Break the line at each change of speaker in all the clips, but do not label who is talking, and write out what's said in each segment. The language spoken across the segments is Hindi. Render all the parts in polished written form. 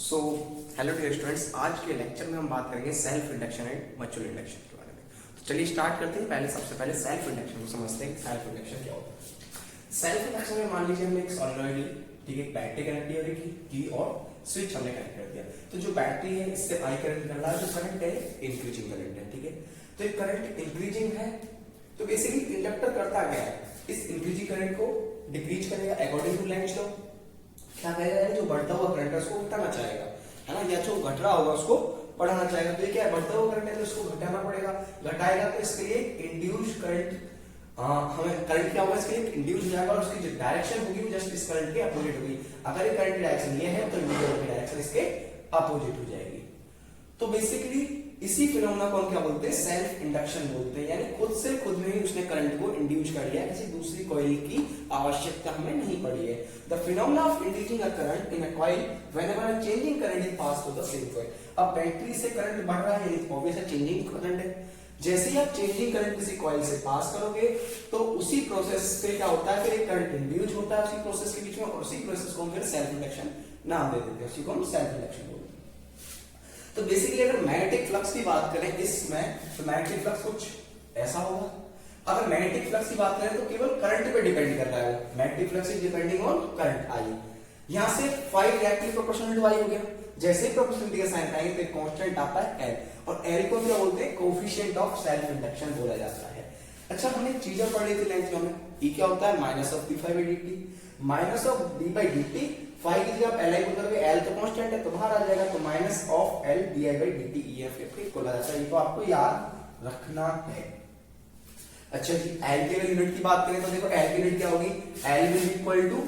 सो हेलो डियर स्टूडेंट्स, आज के लेक्चर में हम बात करेंगे self induction and mutual induction के बारे में। तो चलिए स्टार्ट करते हैं। सबसे पहले सेल्फ इंडक्शन को समझते हैं। सेल्फ इंडक्शन क्या होता है? सेल्फ इंडक्शन में मान लीजिए हमने एक सॉलिनॉइड ली, ठीक है, बैटरी कनेक्ट की और की और स्विच हमने कनेक्ट कर दिया। तो जो बैटरी है इससे आई करंट निकल रहा है, जो करंट है इंक्रीजिंग करंट है, ठीक है। तो एक करंट इंक्रीजिंग है, तो बेसिकली इंडक्टर करता क्या है, इस इंक्रीजिंग करंट को डिक्रीज करेगा अकॉर्डिंग टू लेंज लॉ। क्या कहेगा, जो बढ़ता हुआ करंट है उसको घटाना चाहेगा, है ना, या जो घट रहा होगा उसको बढ़ाना चाहेगा। तो ये क्या है, बढ़ता हुआ करंट है तो उसको घटाना पड़ेगा, घटाएगा तो इसके लिए इंड्यूस्ड करंट, हमें करंट क्या होगा, इसके लिए इंड्यूस हो जाएगा और उसकी जो डायरेक्शन होगी वो जस्ट इस करंट के अपोजिट होगी। अगर ये करंट की डायरेक्शन ये है तो इंड्यूस की डायरेक्शन इसके अपोजिट हो जाएगी। तो बेसिकली इसी फिनोमेना को हम क्या बोलते हैं, सेल्फ इंडक्शन बोलते हैं। यानी खुद से खुद में ही उसने करंट को इंड्यूस कर लिया, किसी दूसरी कॉइल की आवश्यकता हमें नहीं पड़ी है। The phenomena of inducing a current in a coil whenever a changing current is pass through the same coil. अब बैटरी से करंट बढ़ रहा है, ऑब्वियस है चेंजिंग करंट है। जैसे ही आप चेंजिंग करंट किसी कॉइल से पास करोगे तो उसी प्रोसेस से क्या होता है, फिर एक करंट इंड्यूस होता है उसी प्रोसेस के बीच में, और उसी प्रोसेस को हम फिर सेल्फ इंडक्शन नाम दे देते हैं, उसी को हम सेल्फ इंडक्शन बोलते हैं। तो बेसिकली अगर मैग्नेटिक फ्लक्स की बात करें इसमें, तो मैग्नेटिक फ्लक्स कुछ ऐसा होगा। अगर मैग्नेटिक फ्लक्स की बात करें तो केवल करंट पे डिपेंड कर रहा है, magnetic flux is depending on current I. यहां से फाई डायरेक्टली प्रोपोर्शनल टू आई हो गया। जैसे ही प्रोपोर्शनलिटी का साइन आएंगे तो कांस्टेंट आता है एल, और एल को क्या बोलते हैं, कोएफिशिएंट ऑफ सेल्फ इंडक्शन बोला जाता है। अच्छा, हमने चीजें पढ़ ली थी लेंथ में, ई क्या होता है, minus of D phi by D T, minus of D by D T. Phi की जगह आप एल आई पुट करोगे, एल तो कांस्टेंट है तो बाहर आ जाएगा, तो minus of L D I by D T E F के इक्वल आ जाता है। ये तो आपको याद रखना है। अच्छा जी, एल के यूनिट की बात करें तो देखो एल की यूनिट क्या होगी, L will equal to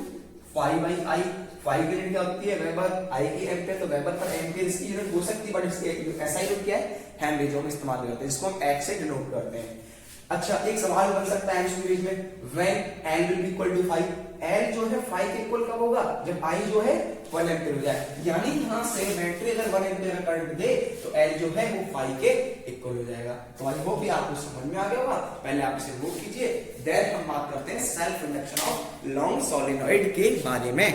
phi by I. Phi की यूनिट क्या होती है, वेबर, आई की एम्पियर, तो वेबर पर एम्पियर इसकी यूनिट हो सकती है, बट इसके एसआई यूनिट क्या है, हेनरी, जो हम इस्तेमाल करते हैं, जिसको हम एक्स से डिनोट करते हैं। अच्छा, एक सवाल बन सकता है एमसीक्यू में, when L will be equal to 5, L जो है 5 के इक्वल कब होगा, जब आई जो है 1 एम्पियर हो जाए। यानी यहां से बैटरी अगर 1 एम्पियर का करंट दे तो एल जो है वो 5 के इक्वल हो जाएगा। तो आई होप आपको समझ में आ गया होगा। पहले आप इसे नोट कीजिए, देन हम बात करते हैं self induction of long solenoid के बारे में।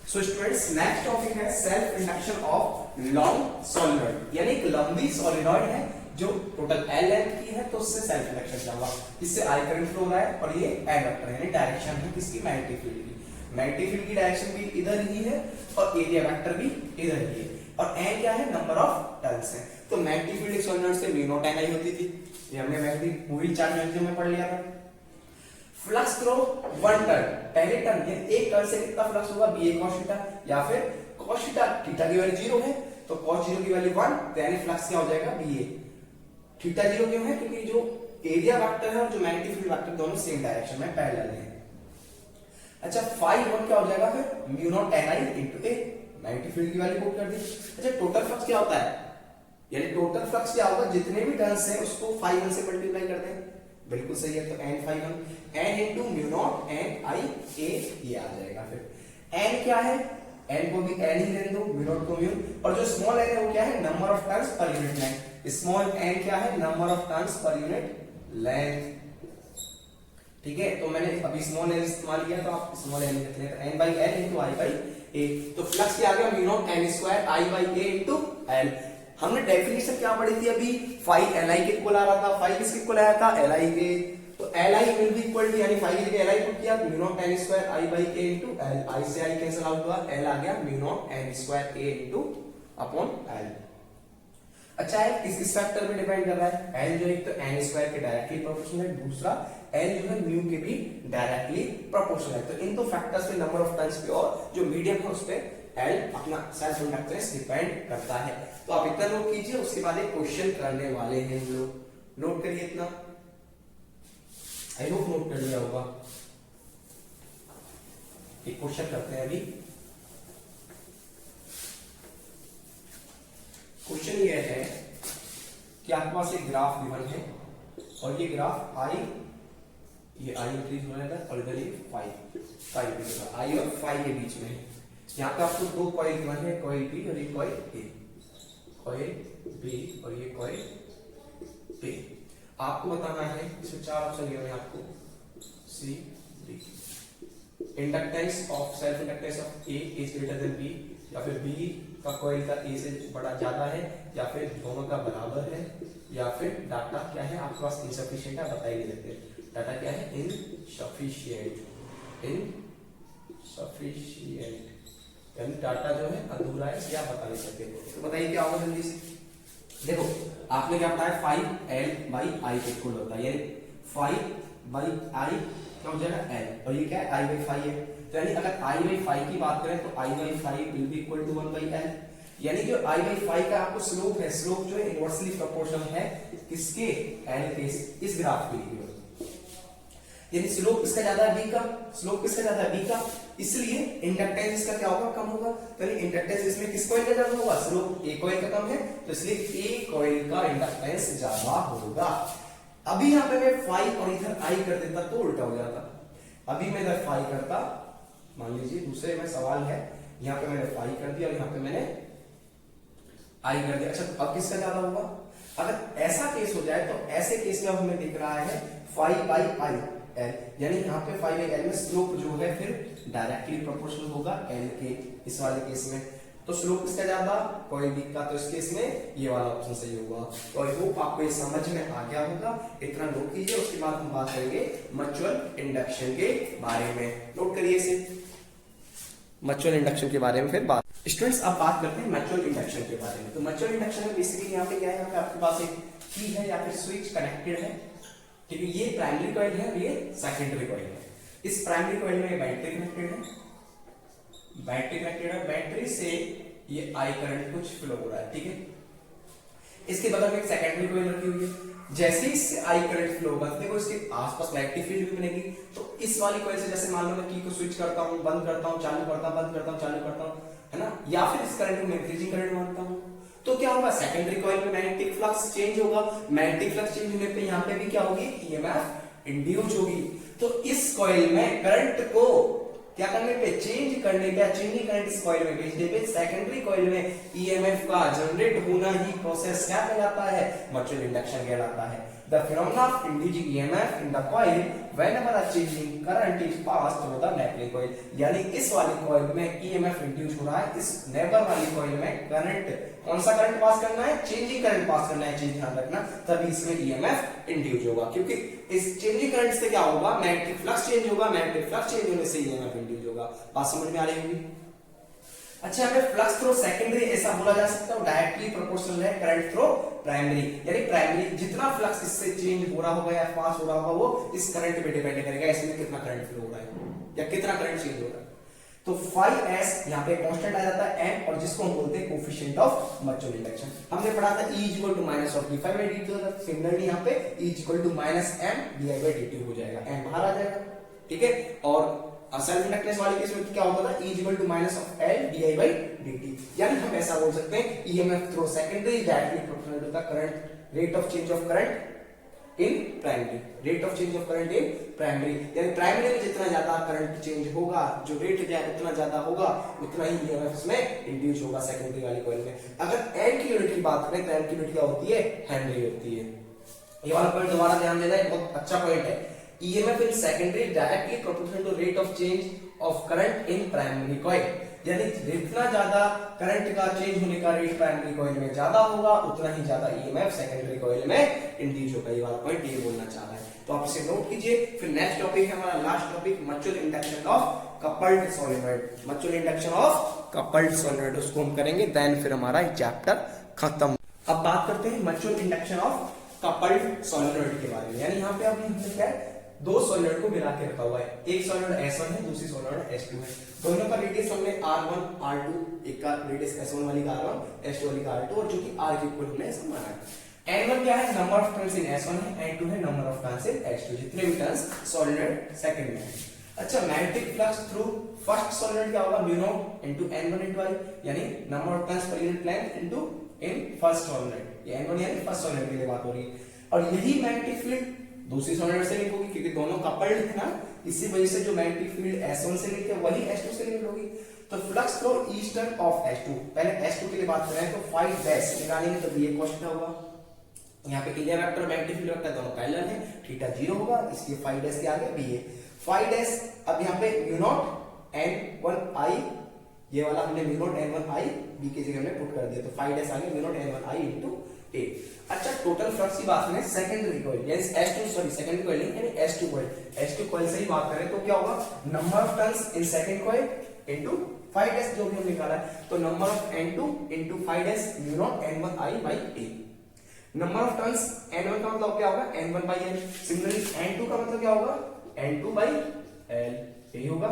सो स्टूडेंट्स, नेक्स्ट टॉपिक है self induction of long solenoid, यानी एक लंबी सॉलिनॉइड है जो टोटल एल लेंथ की है, तो उससे सेल्फ इंडक्शन क्या होगा, इससे आई करंट फ्लो हो रहा है और ये एंड यानी डायरेक्शन है किसकी, मैग्नेटिक फील्ड की। मैग्नेटिक फील्ड की डायरेक्शन भी इधर ही है और एरिया वेक्टर भी इधर ही है, और एन क्या है, नंबर ऑफ टर्न्स है। तो मैग्नेटिक फील्ड सॉलिनॉइड से म्यू नॉट एन आई होती थी, ये हमने मैग्नेटिक पूरी चार्ज मैग्नेटिज्म में पढ़ लिया था। फ्लक्स थ्रो 1 टर्न, पहले टर्न यानी एक टर्न से कितना फ्लक्स होगा, बी ए cos थीटा, या फिर cos थीटा, थीटा की वैल्यू 0 है तो cos 0 की वैल्यू 1, तो यानी फ्लक्स क्या हो जाएगा, बी ए। थीटा 0 क्यों है, क्योंकि जो एरिया वेक्टर है और जो मैग्नेटिक फील्ड वेक्टर दोनों सेम डायरेक्शन में पैरेलल हैं। अच्छा, फाई 1 क्या हो जाएगा, फिर म्यू नॉट एन आई इनटू ए, मैग्नेटिक फील्ड की वैल्यू पुट कर दी। अच्छा, टोटल फ्लक्स क्या होता है, यानी टोटल फ्लक्स क्या होगा, जितने भी टर्न्स हैं उसको फाई 1 से मल्टीप्लाई करते हैं, बिल्कुल सही है। तो N phi 1 N into mu naught N I A, ये आ जाएगा। फिर एन क्या है, एन को भी एन ही रहने दो, म्यू नॉट को म्यू, और जो स्मॉल एन है वो क्या है, number of turns per unit length. Small N क्या है, number of turns per unit length, ठीक है। तो मैंने अभी स्मॉल एन इस्तेमाल किया तो आप स्मॉल एन लिख लें, तो N by L into I by A. तो फ्लक्स क्या आ गया, mu naught N square I by A into L. हमने डेफिनेशन क्या पढ़ी थी अभी, फाई एल आई के इक्वल आ रहा था, फाई किसके इक्वल आया था, एल आई के। तो L I will be equal to, यानी फाई की जगह एल आई पुट किया, mu naught N square I by A into L, I से आई कैंसिल आउट हुआ, एल आ गया mu naught N square A into upon L. अच्छा, है किस फैक्टर पे डिपेंड कर रहा है, एल जो है तो एन स्क्वायर के डायरेक्टली प्रोपोर्शनल है, दूसरा एल जो है म्यू के भी डायरेक्टली प्रोपोर्शनल है। तो इन दो फैक्टर्स पे, नंबर ऑफ टर्न्स पे और जो मीडियम है उस पे एल अपना सेल्फ इंडक्टेंस डिपेंड करता है। तो आप इतना नोट कीजिए, उसके बाद एक क्वेश्चन करने वाले हैं हम लोग, नोट करिए इतना, आई होप नोट कर लिया होगा। एक क्वेश्चन करते हैं अभी। क्वेश्चन ये है कि आपके पास एक ग्राफ गिवन है और ये ग्राफ आई, ये आई इंक्रीज हो रहा है और इधर ये फाई आई और फाई के बीच में है। यहाँ पे आपको दो कॉइल गिवन है, कॉइल बी और ये कॉइल ए, कॉइल बी और ये कॉइल ए। आपको बताना है, इसमें 4 ऑप्शन गिवन है आपको, C D. Inductance of self inductance of A is greater than B, या फिर बी का कॉइल का ए से बड़ा ज्यादा है, या फिर दोनों का बराबर है, या फिर डाटा क्या है आपके पास इनसफिशिएंट है, बता ही नहीं सकते। डाटा क्या है? इनसफिशिएंट, इनसफिशिएंट यानी डाटा जो है अधूरा है, या बता नहीं सकते। तो बताइए क्या होगा जल्दी से। देखो आपने क्या बताया, 5l/i के इक्वल होता है, यानी 5/i क्या हो जाएगा l, और ये क्या है i/5 है। तो यानी अगर i/5 की बात करें तो i/5 will be equal to 1/l, यानी जो i/5 का आपको स्लोप है, स्लोप जो है इनवर्सली प्रोपोर्शनल है किसके? l के। इस ग्राफ के लिए यानी स्लोप किसका ज्यादा है? b का। स्लोप किसका ज्यादा है? b का। इसलिए इंडक्टेंस इसका क्या होगा? कम होगा। तो इंडक्टेंस इसमें किस कॉइल का ज्यादा होगा? स्लोप a कॉइल का कम है, तो इसलिए a कॉइल का इंडक्टेंस ज्यादा होगा। अभी यहाँ पे मैं 5 और इधर i कर देता तो उल्टा हो जाता। अभी मैं इधर 5 करता, मान लीजिए दूसरे में सवाल है, यहाँ पे मैंने 5 कर दिया और यहाँ पे मैंने i कर दिया। अच्छा अब किसका ज्यादा होगा? अगर ऐसा केस हो जाए तो ऐसे केस में अब हमें दिख रहा है 5/i, यानी यहाँ पे 5/l में स्लोप जो है फिर डायरेक्टली प्रोपोर्शनल होगा l के, इस वाले केस में। तो स्लोप किसका ज्यादा? कॉइल b का। तो इस केस में ये वाला ऑप्शन सही होगा। तो आई होप आपको ये समझ में आ गया होगा। इतना नोट कीजिए, उसके बाद हम बात करेंगे म्यूचुअल इंडक्शन के बारे में। नोट करिए इसे, म्यूचुअल इंडक्शन के बारे में फिर बात। स्टूडेंट्स अब बात करते हैं म्यूचुअल इंडक्शन के बारे में। तो म्यूचुअल इंडक्शन में बेसिकली यहाँ पे क्या है, यहाँ पे आपके पास एक की है या फिर स्विच कनेक्टेड है, ठीक है। ये प्राइमरी कॉइल है और ये सेकेंडरी कॉइल है। इस प्राइमरी कॉइल में बैटरी कनेक्टेड है, बैटरी कनेक्टेड है, बैटरी से ये आई करंट कुछ फ्लो हो रहा है, ठीक है। इसके बगल में एक सेकेंडरी कॉइल रखी हुई है। जैसे ही इससे आई करंट फ्लो होगा, देखो इसके आसपास इलेक्ट्रिक फील्ड भी बनेगी। तो इस वाली कॉइल से जैसे मान लो मैं की को स्विच करता हूँ, बंद करता हूँ, चालू करता हूँ, बंद करता हूँ, चालू करता हूँ, है ना, या फिर इस करंट को मैं इंक्रीजिंग करंट मानता हूँ, तो क्या होगा? सेकेंडरी कॉइल में मैग्नेटिक फ्लक्स चेंज होगा। मैग्नेटिक फ्लक्स चेंज होने पे यहाँ पे भी क्या होगी? ईएमएफ इंड्यूस होगी। तो इस कॉइल में करंट को क्या करने पे? चेंज करने पे, चेंजिंग करंट इस कॉइल में भेजने पे सेकेंडरी कॉइल में ईएमएफ का जनरेट होना ही प्रोसेस क्या कहलाता है? म्यूचुअल इंडक्शन कहलाता है। The phenomena of inducing EMF in the coil whenever a changing current is passed through the neighboring coil, यानी इस वाली कॉइल में EMF इंड्यूस हो रहा है, इस नेबर वाली कॉइल में करंट, कौन सा करंट पास करना है? चेंजिंग करंट पास करना है, चीज ध्यान रखना, तभी इसमें EMF इंड्यूस होगा। क्योंकि इस चेंजिंग करंट से क्या होगा? मैग्नेटिक फ्लक्स चेंज होगा, मैग्नेटिक फ्लक्स चेंज होने से EMF इंड्यूस होगा। बात समझ में आ रही होगी? अच्छा यहाँ पे फ्लक्स थ्रो सेकेंडरी ऐसा बोला जा सकता है, डायरेक्टली प्रोपोर्शनल है करंट थ्रो प्राइमरी, यानी प्राइमरी जितना फ्लक्स इससे चेंज हो रहा होगा या पास हो रहा होगा वो इस करंट पे डिपेंड करेगा, इसमें कितना करंट फ्लो हो रहा है या कितना करंट चेंज हो रहा है। तो 5s यहाँ पे कांस्टेंट आ जाता है m, और जिसको हम बोलते हैं कोफिशिएंट ऑफ म्यूचुअल इंडक्शन। हमने पढ़ा था E equal to minus of d5/dt, similarly यहाँ पे E equal to minus m di/dt हो जाएगा, m बाहर आ जाएगा, ठीक है। और सेल्फ इंडक्टेंस वाले केस में क्या होता है? E equal to minus of L di/dt, यानी हम ऐसा बोल सकते हैं EMF through secondary directly proportional to the current rate of change of current in primary, rate of change of current in primary, यानी प्राइमरी में जितना ज्यादा करंट चेंज होगा, जो रेट जाए उतना ज्यादा होगा, उतना ही EMF इसमें इंड्यूस होगा सेकेंडरी वाली कॉइल में। अगर एन की यूनिट की बात करें तो एन की यूनिट क्या होती है? हेनरी होती है। ये वाला पॉइंट दोबारा ध्यान देना है, बहुत अच्छा पॉइंट है। EMF in secondary directly proportional to rate of change of current in primary coil, यानी जितना ज्यादा करंट का चेंज होने का रेट प्राइमरी कॉइल में ज्यादा होगा, उतना ही ज्यादा EMF सेकेंडरी कॉइल में इंड्यूस होगा। ये वाला पॉइंट ये बोलना चाह रहा है, तो आप इसे नोट कीजिए। फिर नेक्स्ट टॉपिक है हमारा last topic, mutual induction of coupled solenoid. Mutual induction of coupled solenoid उसको हम करेंगे, देन फिर हमारा ये चैप्टर खत्म। अब बात करते हैं mutual induction of coupled solenoid के बारे में, यानी यहाँ पे आपने क्या है, दो सॉलिनॉइड को मिला के रखा हुआ है, एक सॉलिनॉइड S1 है, दूसरी सॉलिनॉइड S2 है। दोनों का रेडियस हमने R1 R2, एक का रेडियस S1 वाली का R1, S2 वाली का R2, और जो कि R के इक्वल हमने ऐसा माना है। N1 क्या है? Number of turns in S1 है, N2 है number of turns in S2, जितने भी टर्न्स सॉलिनॉइड सेकंड में है। अच्छा, magnetic flux through first solenoid क्या होगा? Mu naught into N1 into I, यानी number of turns per unit length into in first solenoid, ये N1 यानी फर्स्ट सॉलिनॉइड के लिए बात हो रही है। और यही मैग्नेटिक फील्ड दूसरी सॉलिनॉइड से लिंक होगी, क्योंकि दोनों कपल्ड है ना, इसी वजह से जो मैग्नेटिक फील्ड S1 से लिंक है वही S2 से लिंक होगी। तो flux through eastern of S2, पहले S2 के लिए बात करें तो 5 डैश निकालेंगे तो ये क्वेश्चन होगा। यहाँ पे area vector magnetic field vector दोनों पैरेलल है, थीटा 0 होगा, इसलिए 5 डैश के आगे भी है फाइव डैश, अब यहाँ पे म्यू नॉट n1i, ये वाला हमने म्यू नॉट n1i b की जगह में पुट कर दिया, तो फाइव डैश आ गया mu naught n1i into a। अच्छा टोटल फ्लक्स की बात करें सेकेंडरी कॉइल यानी S2 सॉरी सेकेंडरी कॉइल यानी S2 कॉइल, S2 कॉइल से ही बात करें तो क्या होगा, number of turns in second coil into 5 dash जो भी हमने निकाला है, तो number of N2 into 5 dash mu naught n1i by a। Number of turns N1 का मतलब क्या होगा N1 bye n, similarly N2 का मतलब क्या होगा N2 बाय l, यही होगा।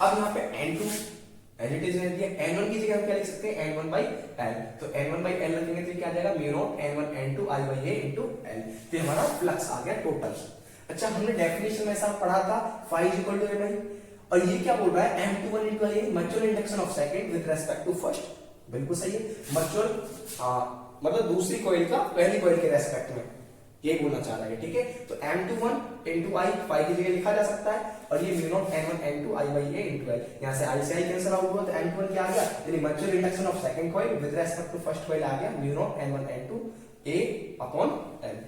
अब यहाँ पे N2 एज इट इज रह दिया, N1 की जगह हम क्या लिख सकते हैं N1 बाय l, तो N1 बाय l रखेंगे तो क्या आ जाएगा mu naught N1 N2 i by a into l, तो हमारा फ्लक्स आ गया टोटल। अच्छा हमने डेफिनेशन में ऐसा पढ़ा था phi is equal to mi, और ये क्या बोल रहा है M21 into i mutual induction of second with respect to first, बिल्कुल सही है, म्यूचुअल मतलब दूसरी कॉइल का पहली कॉइल के रेस्पेक्ट में, ये बोलना चाह रहा है, ठीक है। तो M21 इनटू i phi की जगह लिखा जा सकता है, और ये mu naught N1 N2 i by a into l, यहां से i से i कैंसिल आउट हुआ, तो M21 क्या आ गया यानी mutual induction of second coil with respect to first coil आ गया mu naught N1 N2 a upon l।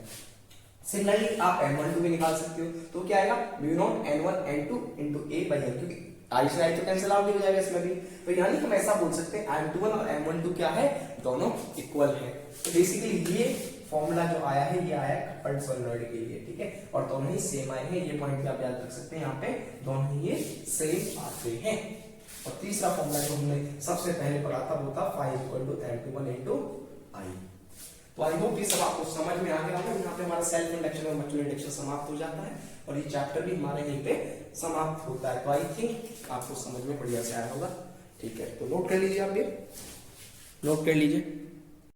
Similarly आप M12 भी निकाल सकते हो, तो क्या आएगा mu naught N1 N2 into a by l, क्योंकि i से i तो कैंसिल आउट हो जाएगा इसमें भी, तो यानी हम ऐसा बोल सकते हैं M21 और M12 क्या है, दोनों इक्वल है। तो बेसिकली ये फॉर्मूला जो आया है ये आया है कपल्ड सोलेनॉइड के लिए, ठीक है, और दोनों ही सेम आए हैं, ये पॉइंट भी आप याद रख सकते हैं, यहाँ पे दोनों ही ये सेम आते हैं। और तीसरा फॉर्मूला जो हमने सबसे पहले पढ़ा था वो था phi equal to M21 into i। तो आई होप ये सब आपको समझ में आ गया होगा। यहाँ पे हमारा सेल्फ इंडक्शन और म्यूचुअल इंडक्शन समाप्त हो जाता है, और ये चैप्टर भी हमारे यहीं पे समाप्त होता है। तो आई थिंक आपको समझ में बढ़िया से आया होगा, ठीक है। तो नोट कर लीजिए, आप ये नोट कर लीजिए।